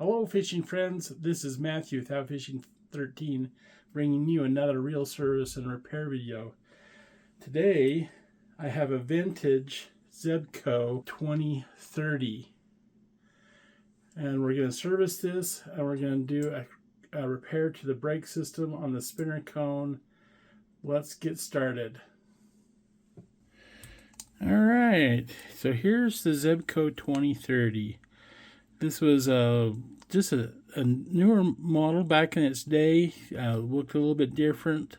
Hello fishing friends, this is Matthew with How Fishing 13 bringing you another reel service and repair video. Today I have a vintage Zebco 2030 and we're going to service this and we're going to do a repair to the brake system on the spinner cone. Let's get started. Alright, so here's the Zebco 2030. This was just a newer model back in its day. Looked a little bit different.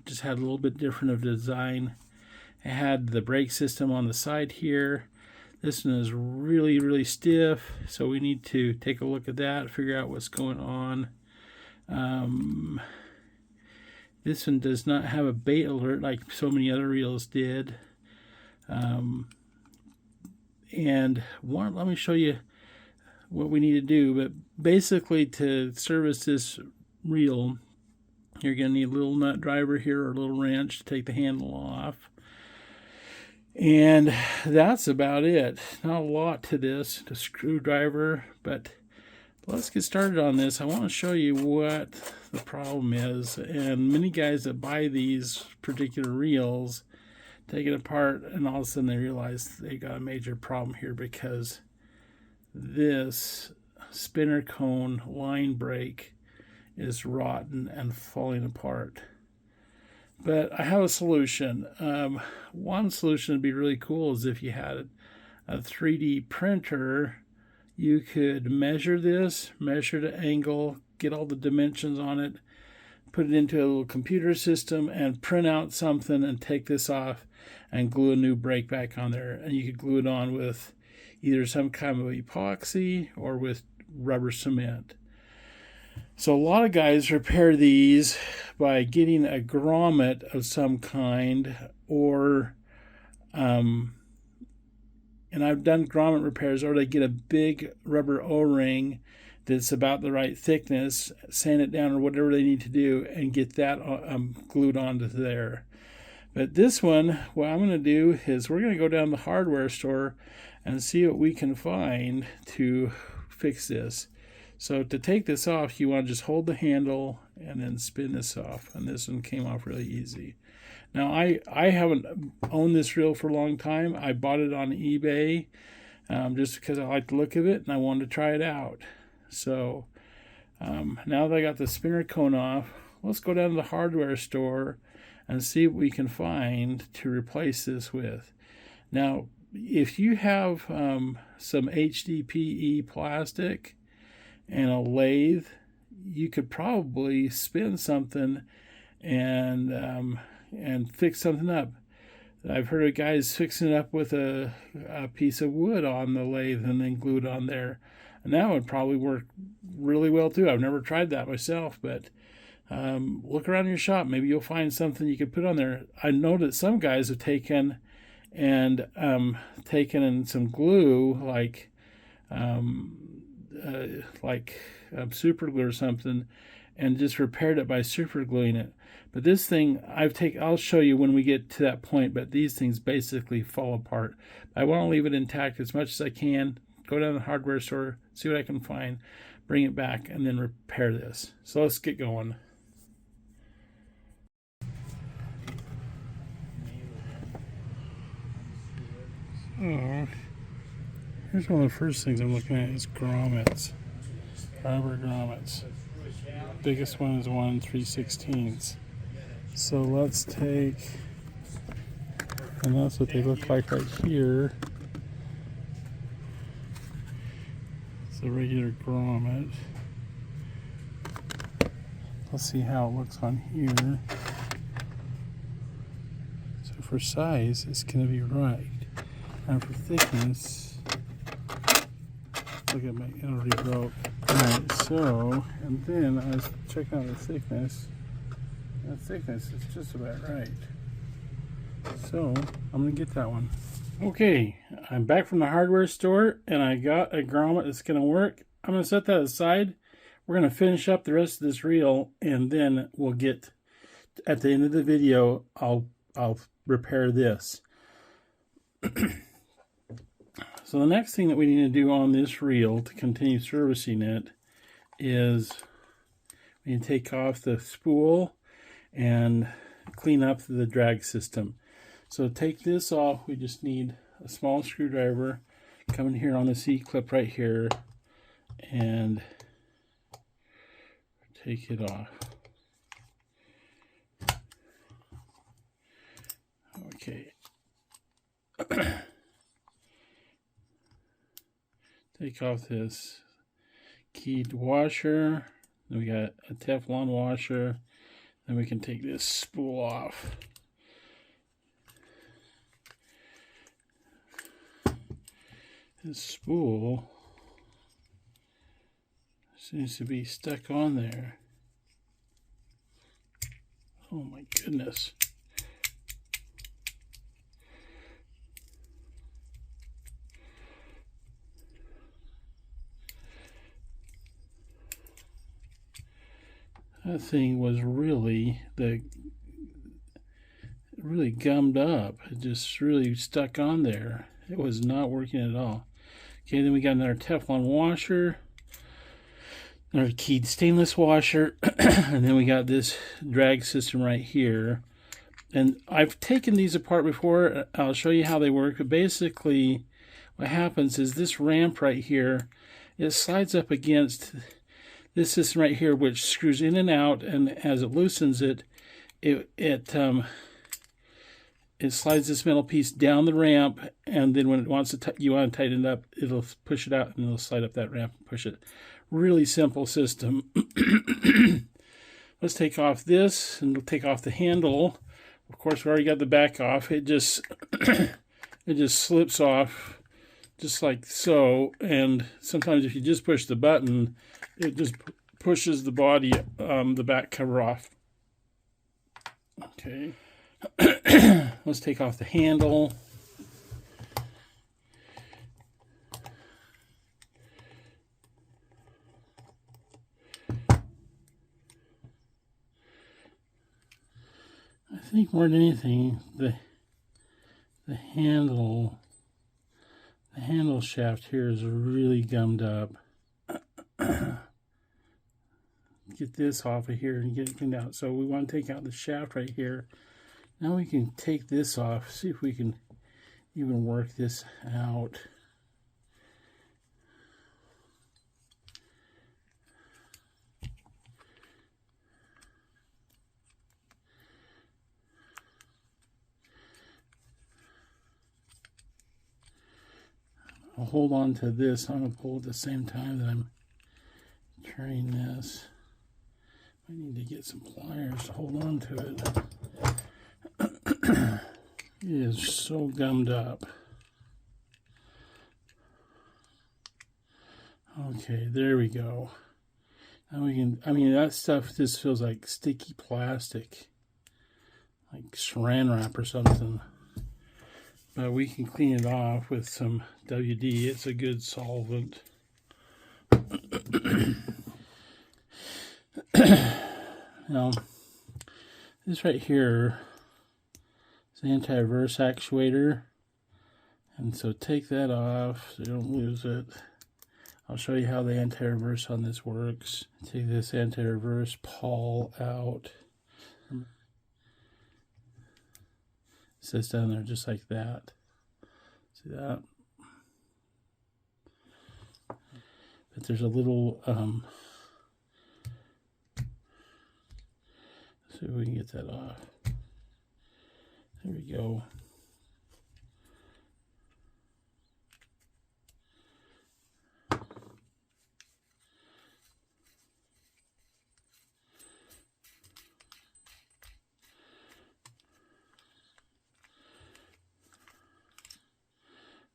Just had a little bit different of design. It had the brake system on the side here. This one is really, really stiff, so we need to take a look at that, figure out what's going on. This one does not have a bait alert like so many other reels did. And let me show you what we need to do. But basically, to service this reel, you're going to need a little nut driver here or a little wrench to take the handle off. And that's about it. Not a lot to this, the screwdriver, but let's get started on this. I want to show you what the problem is. And many guys that buy these particular reels take it apart and all of a sudden they realize they got a major problem here because this spinner cone line brake is rotten and falling apart. But I have a solution. One solution would be really cool is if you had a 3D printer, you could measure this, measure the angle, get all the dimensions on it, put it into a little computer system and print out something and take this off and glue a new brake back on there. And you could glue it on with either some kind of epoxy or with rubber cement. So a lot of guys repair these by getting a grommet of some kind, or and I've done grommet repairs, or they get a big rubber O-ring that's about the right thickness, sand it down or whatever they need to do, and get that glued onto there. But this one, what I'm going to do is we're going to go down to the hardware store and see what we can find to fix this. So to take this off, you want to just hold the handle and then spin this off. And this one came off really easy. Now, I haven't owned this reel for a long time. I bought it on eBay just because I like the look of it and I wanted to try it out. So now that I got the spinner cone off, let's go down to the hardware store and see what we can find to replace this with. Now, if you have some HDPE plastic and a lathe, you could probably spin something and fix something up. I've heard of guys fixing it up with a piece of wood on the lathe and then glue it on there. And that would probably work really well too. I've never tried that myself, but look around your shop. Maybe you'll find something you could put on there. I know that some guys have taken in some glue, like super glue or something, and just repaired it by super gluing it. But this thing I'll show you when we get to that point, but these things basically fall apart. I want to leave it intact as much as I can. Go down to the hardware store, see what I can find, bring it back, and then repair this. So let's get going. Oh, here's one of the first things I'm looking at is grommets, rubber grommets. Biggest one is 1 3/16. So let's take, and that's what they look like right here. It's a regular grommet. Let's see how it looks on here. So for size, it's going to be right. And for thickness, look at my, it already broke. Alright, so, and then I was checking out the thickness. The thickness is just about right. So, I'm going to get that one. Okay, I'm back from the hardware store and I got a grommet that's going to work. I'm going to set that aside. We're going to finish up the rest of this reel and then we'll get, at the end of the video, I'll repair this. So So the next thing that we need to do on this reel to continue servicing it is we need to take off the spool and clean up the drag system. So to take this off, we just need a small screwdriver, come in here on the C-clip right here, and take it off. Okay. Take off this keyed washer. Then we got a Teflon washer. Then we can take this spool off. This spool seems to be stuck on there. Oh my goodness. That thing was really gummed up. It just really stuck on there. It was not working at all. Okay, then we got another Teflon washer, another keyed stainless washer, and then we got this drag system right here. And I've taken these apart before. I'll show you how they work. But basically, what happens is this ramp right here, it slides up against this system right here, which screws in and out, and as it loosens it, it slides this metal piece down the ramp, and then when it wants to, you want to tighten it up, it'll push it out, and it'll slide up that ramp and push it. Really simple system. Let's take off this, and we'll take off the handle. Of course, we already got the back off. It just it just slips off, just like so. And sometimes if you just push the button, it just pushes the body, the back cover off. Okay. Let's take off the handle. I think more than anything, the handle shaft here is really gummed up. Get this off of here and get it cleaned out. So we want to take out the shaft right here. Now we can take this off, see if we can even work this out. I'll hold on to this. I'm going to pull at the same time that I'm turning this. I need to get some pliers to hold on to it. It is so gummed up. Okay, there we go. Now we can, I mean, that stuff just feels like sticky plastic, like saran wrap or something. But we can clean it off with some WD. It's a good solvent. Now, this right here is the anti-reverse actuator. And so take that off so you don't lose it. I'll show you how the anti-reverse on this works. Take this anti-reverse pawl out. It sits down there just like that. See that? But there's a little, see if we can get that off. There we go.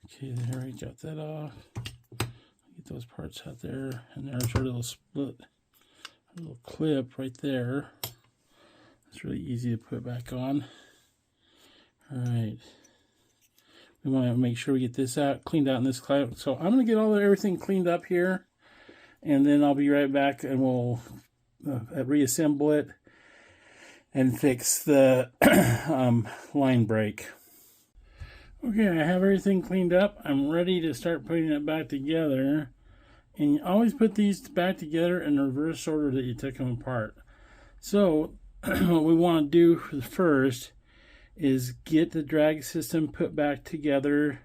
Okay, there we got that off. Get those parts out there, and there's our little split, our little clip right there. It's really easy to put back on. All right, we want to make sure we get this out, cleaned out in this clip. So I'm going to get everything cleaned up here, and then I'll be right back, and we'll reassemble it and fix the line brake. Okay, I have everything cleaned up. I'm ready to start putting it back together. And you always put these back together in the reverse order that you took them apart. So what we want to do first is get the drag system put back together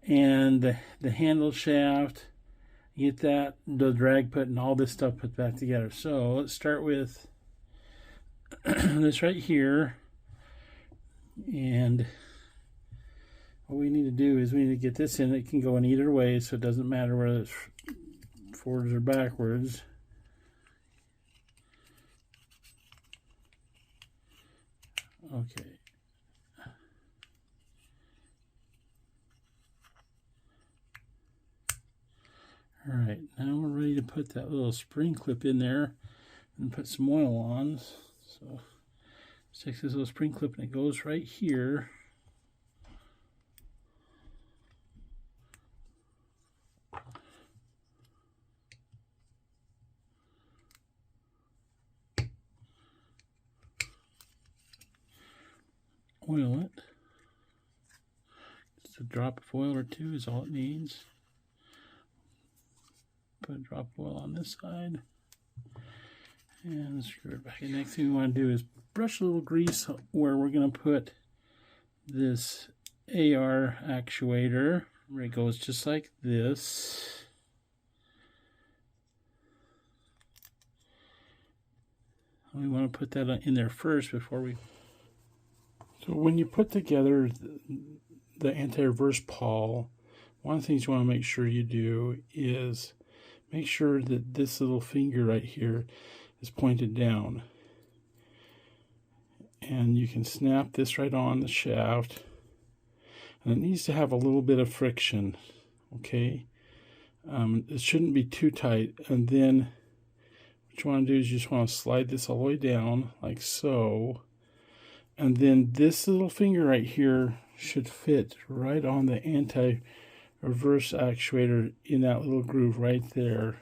and the handle shaft, get that, the drag put, and all this stuff put back together. So let's start with this right here. And what we need to do is we need to get this in. It can go in either way, so it doesn't matter whether it's forwards or backwards. Okay. All right, now we're ready to put that little spring clip in there and put some oil on. So take this little spring clip and it goes right here. Oil it. Just a drop of oil or two is all it needs. Put a drop of oil on this side and screw it back. The next thing we want to do is brush a little grease where we're going to put this AR actuator, where it goes just like this. We want to put that in there first before we... So when you put together the anti-reverse pawl, one of the things you want to make sure you do is make sure that this little finger right here is pointed down. And you can snap this right on the shaft. And it needs to have a little bit of friction, okay? It shouldn't be too tight. And then what you want to do is you just want to slide this all the way down, like so. And then this little finger right here should fit right on the anti-reverse actuator in that little groove right there.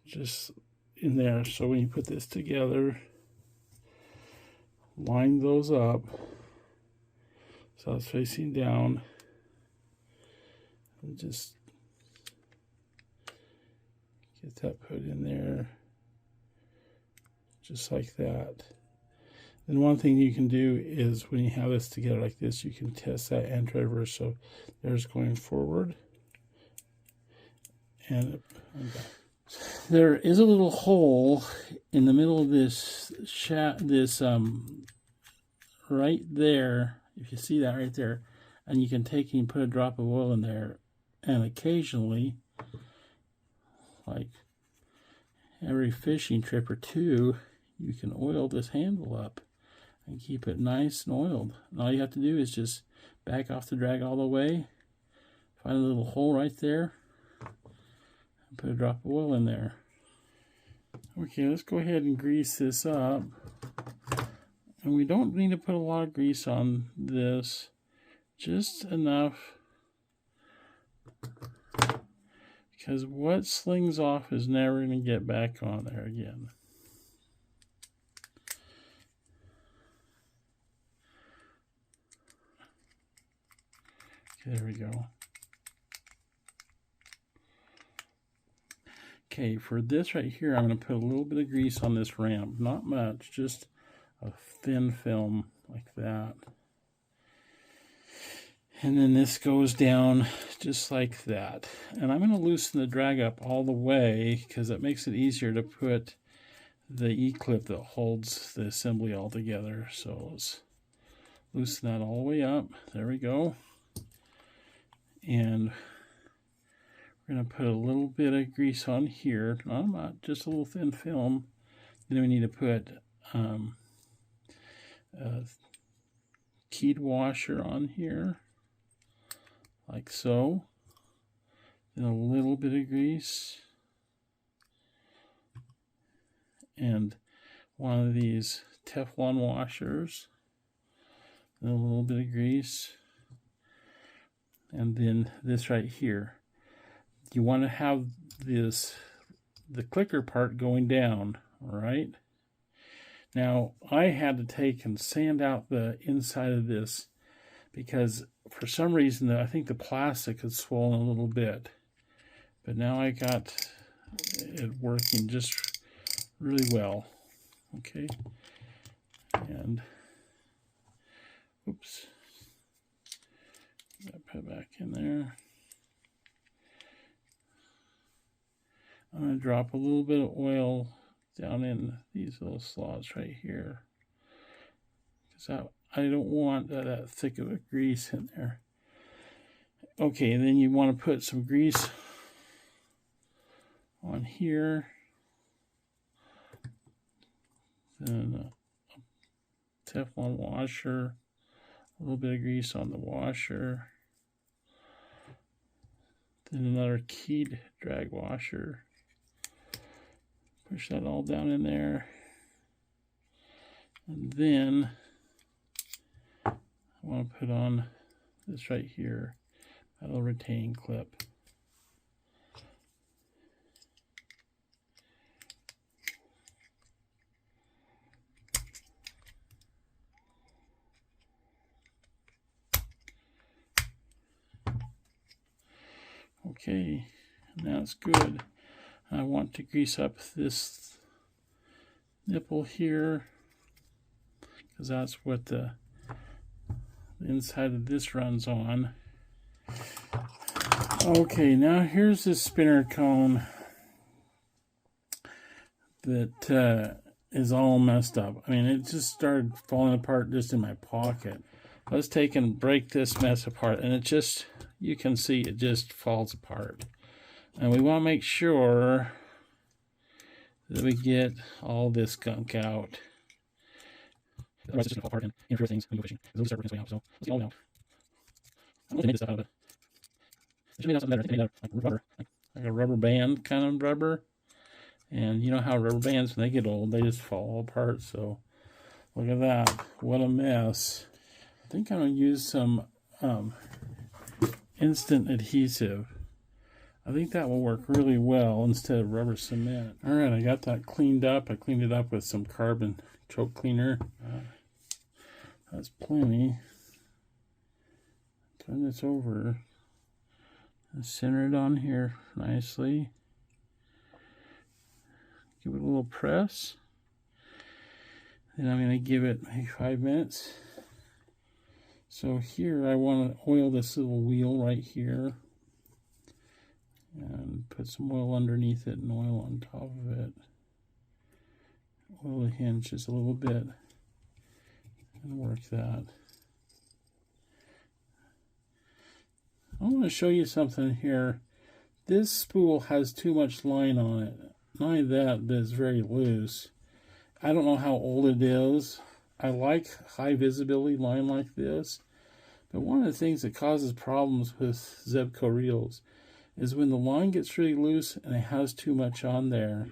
Just in there. So when you put this together, line those up so it's facing down. And just get that put in there. Just like that. And one thing you can do is when you have this together like this, you can test that anti-reverse. So there's going forward and back. There is a little hole in the middle of this right there. If you see that right there, and you can take and put a drop of oil in there, and occasionally, like every fishing trip or two, you can oil this handle up and keep it nice and oiled. And all you have to do is just back off the drag all the way, find a little hole right there, and put a drop of oil in there. Okay, let's go ahead and grease this up. And we don't need to put a lot of grease on this, just enough, because what slings off is never going to get back on there again. Okay, there we go. Okay, for this right here, I'm going to put a little bit of grease on this ramp. Not much, just a thin film like that. And then this goes down just like that. And I'm going to loosen the drag up all the way because it makes it easier to put the E-clip that holds the assembly all together. So let's loosen that all the way up. There we go. And we're going to put a little bit of grease on here. Not much, just a little thin film. Then we need to put a keyed washer on here, like so. Then a little bit of grease. And one of these Teflon washers. And a little bit of grease. And then this right here. You want to have the clicker part going down, all right? Now, I had to take and sand out the inside of this because for some reason I think the plastic has swollen a little bit. But now I got it working just really well. Okay. And oops. Put it back in there. I'm going to drop a little bit of oil down in these little slots right here, because I don't want that thick of a grease in there. Okay, and then you want to put some grease on here, then a Teflon washer, a little bit of grease on the washer, then another keyed drag washer. Push that all down in there. And then I want to put on this right here, a little retaining clip. Okay, now it's good. I want to grease up this nipple here, because that's what the inside of this runs on. Okay, now here's this spinner cone that is all messed up. I mean, it just started falling apart just in my pocket. Let's take and break this mess apart, and it just, you can see it just falls apart. And we want to make sure that we get all this gunk out. Otherwise, it's just going to fall apart and interfere with things when you go fishing. It'll start working its way out. So let's get all out. I don't know if they made this stuff out of it. They should have made out something better. I think they made out like rubber, like a rubber band kind of rubber. And you know how rubber bands, when they get old, they just fall apart. So look at that. What a mess. I think I'm going to use some instant adhesive. I think that will work really well instead of rubber cement. All right, I got that cleaned up. I cleaned it up with some carbon choke cleaner. That's plenty. Turn this over and center it on here nicely. Give it a little press. Then I'm going to give it maybe 5 minutes. So here I want to oil this little wheel right here. And put some oil underneath it and oil on top of it. Oil the hinge just a little bit and work that. I want to show you something here. This spool has too much line on it. Not only that, but it's very loose. I don't know how old it is. I like high visibility line like this. But one of the things that causes problems with Zebco reels is when the line gets really loose and it has too much on there.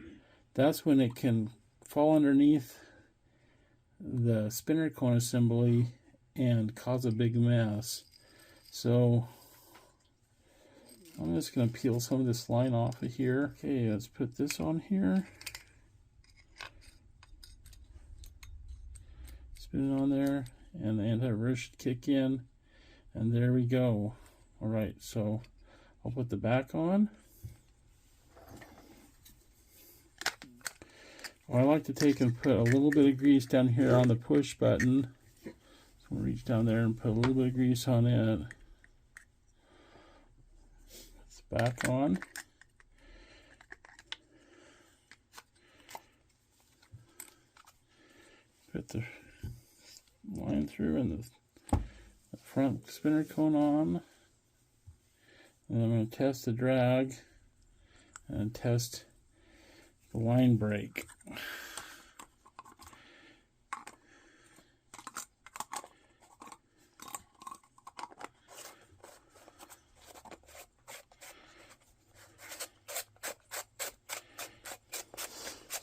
That's when it can fall underneath the spinner cone assembly and cause a big mess. So I'm just going to peel some of this line off of here. Okay, let's put this on here. Spin it on there, and the anti-reverse should kick in, and there we go. All right, so I'll put the back on. Well, I like to take and put a little bit of grease down here on the push button. So I'm going to reach down there and put a little bit of grease on it. It's back on. Put the line through and the front spinner cone on. And I'm going to test the drag and test the line break.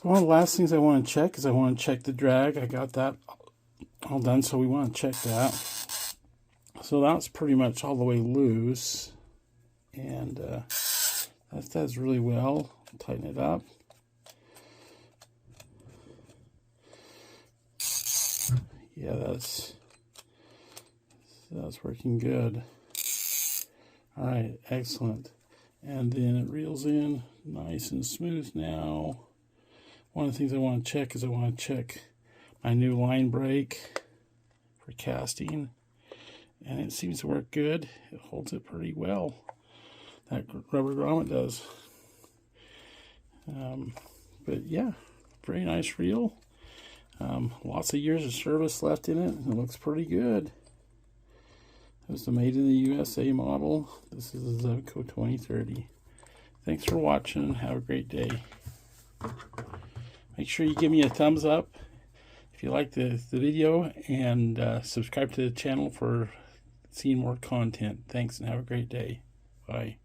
One of the last things I want to check is I want to check the drag. I got that all done, so we want to check that. So that's pretty much all the way loose. And that does really well. Tighten it up. Yeah, So that's working good. All right, excellent. And then it reels in nice and smooth now. One of the things I want to check is I want to check my new line brake for casting. And it seems to work good. It holds it pretty well. That rubber grommet does. But yeah, very nice reel. Lots of years of service left in it. It looks pretty good. This is the Made in the USA model. This is the Zebco 2030. Thanks for watching. Have a great day. Make sure you give me a thumbs up if you like the video, and subscribe to the channel for seeing more content. Thanks, and have a great day. Bye.